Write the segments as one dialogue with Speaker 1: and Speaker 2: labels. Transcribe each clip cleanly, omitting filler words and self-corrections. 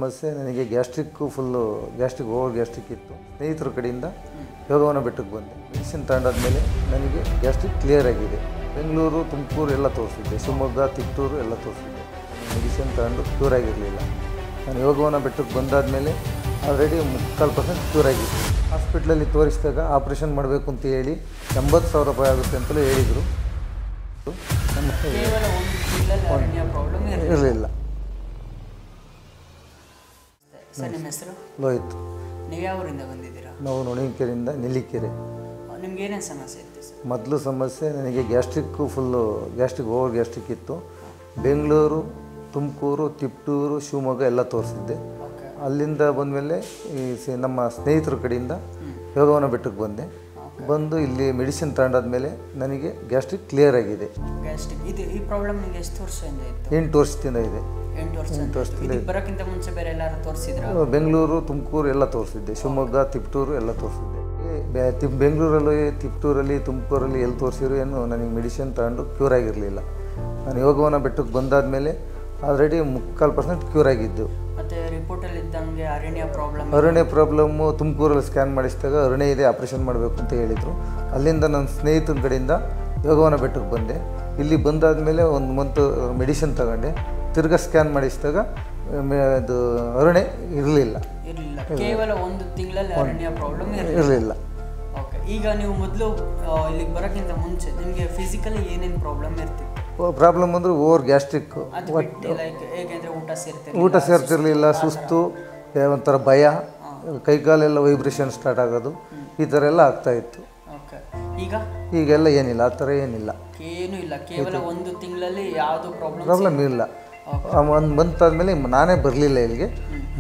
Speaker 1: ಸಮಸ್ಯೆ ನನಗೆ gastric over gastric ಇತ್ತು. ಸ್ನೇಹಿತರ ಕಡೆಯಿಂದ ಯೋಗವನ ಬೆಟ್ಟಕ್ಕೆ ಬಂದೆ. ಮೆಡಿಸಿನ್ ತಗೊಂಡಾದ್ಮೇಲೆ ನನಗೆ ಗ್ಯಾಸ್ಟ್ರಿಕ್ ಕ್ಲಿಯರ್ ಆಗಿದೆ. ಬೆಂಗಳೂರು, ತುಮಕೂರು ಎಲ್ಲ ತೋರಿಸಿದ್ದೆ, ಶಿವಮೊಗ್ಗ, ತಿಪ್ಟೂರು ಎಲ್ಲ ತೋರಿಸಿದ್ದೆ. ಮೆಡಿಸಿನ್ ತಗೊಂಡು ಕ್ಯೂರ್ ಆಗಿರಲಿಲ್ಲ. ನಾನು ಯೋಗವನ ಬೆಟ್ಟಕ್ಕೆ ಬಂದಾದಮೇಲೆ ಆಲ್ರೆಡಿ 3/4% ಕ್ಯೂರ್ ಆಗಿತ್ತು. ಹಾಸ್ಪಿಟ್ಲಲ್ಲಿ ತೋರಿಸಿದಾಗ ಆಪ್ರೇಷನ್ ಮಾಡಬೇಕು ಅಂತ ಹೇಳಿ 80,000 ರೂಪಾಯಿ ಆಗುತ್ತೆ ಅಂತಲೂ ಹೇಳಿದರು. ಇರಲಿಲ್ಲ.
Speaker 2: ಸರ್, ನಿಮ್ಮ ಹೆಸರು?
Speaker 1: ಲೋಹಿತ್.
Speaker 2: ನೀವು ಯಾವ ಊರಿಂದ ಬಂದಿದ್ದೀರಾ?
Speaker 1: ನಾವು ನೊಣಕೆರೆಯಿಂದ ನೆಲ್ಲಿಕೆರೆ.
Speaker 2: ನಿಮ್ಗೆ ಏನೇನು ಸಮಸ್ಯೆ ಇತ್ತು ಸರ್?
Speaker 1: ಮೊದಲು ಸಮಸ್ಯೆ ನನಗೆ ಗ್ಯಾಸ್ಟ್ರಿಕ್ ಓವರ್ ಗ್ಯಾಸ್ಟ್ರಿಕ್ ಇತ್ತು. ಬೆಂಗಳೂರು, ತುಮಕೂರು, ತಿಪ್ಟೂರು, ಶಿವಮೊಗ್ಗ ಎಲ್ಲ ತೋರಿಸಿದ್ದೆ. ಅಲ್ಲಿಂದ ಬಂದಮೇಲೆ ನಮ್ಮ ಸ್ನೇಹಿತರ ಕಡೆಯಿಂದ ಯೋಗವನ ಬೆಟ್ಟಕ್ಕೆ ಬಂದೆ. ಬಂದು ಇಲ್ಲಿ ಮೆಡಿಸಿನ್ ತಗೊಂಡಾದ್ಮೇಲೆ ನನಗೆ ಗ್ಯಾಸ್ಟ್ರಿಕ್ ಕ್ಲಿಯರ್ ಆಗಿದೆ.
Speaker 2: ಈ ಪ್ರಾಬ್ಲಮ್ ನಿಮಗೆ ಎಷ್ಟು ವರ್ಷದಿಂದ ಇತ್ತು?
Speaker 1: 8 ವರ್ಷದಿಂದ ಇದೆ.
Speaker 2: 8 ವರ್ಷದಿಂದ ಬರೋಕ್ಕಿಂತ ಮುಂಚೆ ಬೇರೆ ಎಲ್ಲರೂ ತೋರಿಸಿದ್ರು?
Speaker 1: ಬೆಂಗಳೂರು, ತುಮಕೂರು ಎಲ್ಲ ತೋರಿಸಿದ್ದೆ, ಶಿವಮೊಗ್ಗ, ತಿಪ್ಟೂರು ಎಲ್ಲ ತೋರಿಸಿದ್ದೆ. ಬೆಂಗಳೂರಲ್ಲಿ, ತಿಪ್ಟೂರಲ್ಲಿ, ತುಮಕೂರಲ್ಲಿ ಎಲ್ಲಿ ತೋರಿಸಿದ್ರು ಏನು ನನಗೆ ಮೆಡಿಸಿನ್ ತಗೊಂಡು ಕ್ಯೂರ್ ಆಗಿರಲಿಲ್ಲ. ನಾನು ಯೋಗವನ ಬೆಟ್ಟಕ್ಕೆ ಬಂದಾದಮೇಲೆ ಆಲ್ರೆಡಿ 3/4% ಕ್ಯೂರ್ ಆಗಿದ್ದು.
Speaker 2: ಮತ್ತು ರಿಪೋರ್ಟಲ್ಲಿ ಇದ್ದಂಗೆ
Speaker 1: ಅರಣ್ಯ ಪ್ರಾಬ್ಲಮ್ಮು ತುಮಕೂರಲ್ಲಿ ಸ್ಕ್ಯಾನ್ ಮಾಡಿಸಿದಾಗ ಅರಣ್ಯ ಇದೆ, ಆಪ್ರೇಷನ್ ಮಾಡಬೇಕು ಅಂತ ಹೇಳಿದರು. ಅಲ್ಲಿಂದ ನನ್ನ ಸ್ನೇಹಿತನ ಕಡೆಯಿಂದ ಯೋಗವನ ಬೆಟ್ಟಕ್ಕೆ ಬಂದೆ. ಇಲ್ಲಿ ಬಂದಾದಮೇಲೆ 1 ಮಂತ್ ಮೆಡಿಸಿನ್ ತಗೊಂಡೆ. ತಿರ್ಗಾ ಸ್ಕ್ಯಾನ್ ಮಾಡಿಸಿದಾಗ ಅದು ಅರಣ್ಯ ಇರಲಿಲ್ಲ.
Speaker 2: ಕೇವಲ 1 ತಿಂಗಳಲ್ಲಿ ಅರಣ್ಯ ಪ್ರಾಬ್ಲಮ್
Speaker 1: ಇರಲಿಲ್ಲ.
Speaker 2: ಓಕೆ. ಈಗ ನೀವು ಮೊದಲು ಇಲ್ಲಿಗೆ ಬರೋಕ್ಕಿಂತ ಮುಂಚೆ ನಿಮಗೆ ಫಿಸಿಕಲಿ ಏನೇನು ಪ್ರಾಬ್ಲಮ್ ಇರ್ತಿತ್ತು?
Speaker 1: ಪ್ರಾಬ್ಲಮ್ ಅಂದರೆ ಓವರ್ ಗ್ಯಾಸ್ಟ್ರಿಕ್, ಊಟ ಸೇರ್ತಿರಲಿಲ್ಲ, ಸುಸ್ತು, ಒಂಥರ ಭಯ, ಕೈಕಾಲೆಲ್ಲ ವೈಬ್ರೇಷನ್ ಸ್ಟಾರ್ಟ್ ಆಗೋದು, ಈ ಥರ ಎಲ್ಲ ಆಗ್ತಾಯಿತ್ತು. ಈಗೆಲ್ಲ ಏನಿಲ್ಲ, ಆ ಥರ ಏನಿಲ್ಲ,
Speaker 2: ಏನೂ ಇಲ್ಲ. ಕೇವಲ 1 ತಿಂಗಳಲ್ಲಿ ಯಾವುದೂ
Speaker 1: ಪ್ರಾಬ್ಲಮ್ ಇಲ್ಲ. 1 ಮಂತ್ ಆದಮೇಲೆ ನಾನೇ ಬರಲಿಲ್ಲ ಇಲ್ಲಿಗೆ.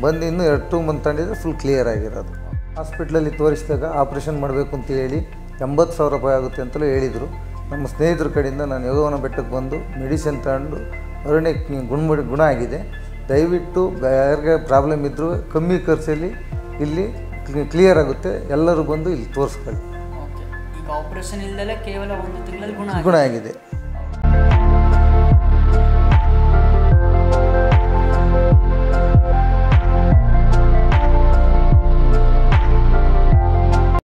Speaker 1: ಬಂದು ಇನ್ನೂ 2 ಮಂತ್ ತಗೊಂಡಿದ್ರೆ ಫುಲ್ ಕ್ಲಿಯರ್ ಆಗಿರೋದು. ಹಾಸ್ಪಿಟ್ಲಲ್ಲಿ ತೋರಿಸಿದಾಗ ಆಪ್ರೇಷನ್ ಮಾಡಬೇಕು ಅಂತ ಹೇಳಿ 80,000 ರೂಪಾಯಿ ಆಗುತ್ತೆ ಅಂತಲೂ ಹೇಳಿದರು. ನಮ್ಮ ಸ್ನೇಹಿತರ ಕಡೆಯಿಂದ ನಾನು ಯೋಗವನ ಬೆಟ್ಟಕ್ಕೆ ಬಂದು ಮೆಡಿಸಿನ್ ತಗೊಂಡು ಅರಣ್ಯಕ್ಕೆ ಗುಣ ಆಗಿದೆ. ದಯವಿಟ್ಟು ಯಾರಿಗೆ ಪ್ರಾಬ್ಲಮ್ ಇದ್ದರೂ ಕಮ್ಮಿ ಖರ್ಚಲ್ಲಿ ಇಲ್ಲಿ ಕ್ಲಿಯರ್ ಆಗುತ್ತೆ. ಎಲ್ಲರೂ ಬಂದು ಇಲ್ಲಿ ತೋರಿಸ್ಕೊಳ್ಳಿ.
Speaker 2: ಈಗ ಆಪರೇಷನ್ ಇಲ್ಲದೆ ಕೇವಲ 1 ತಿಂಗಳಲ್ಲಿ ಗುಣ
Speaker 1: ಆಗಿದೆ.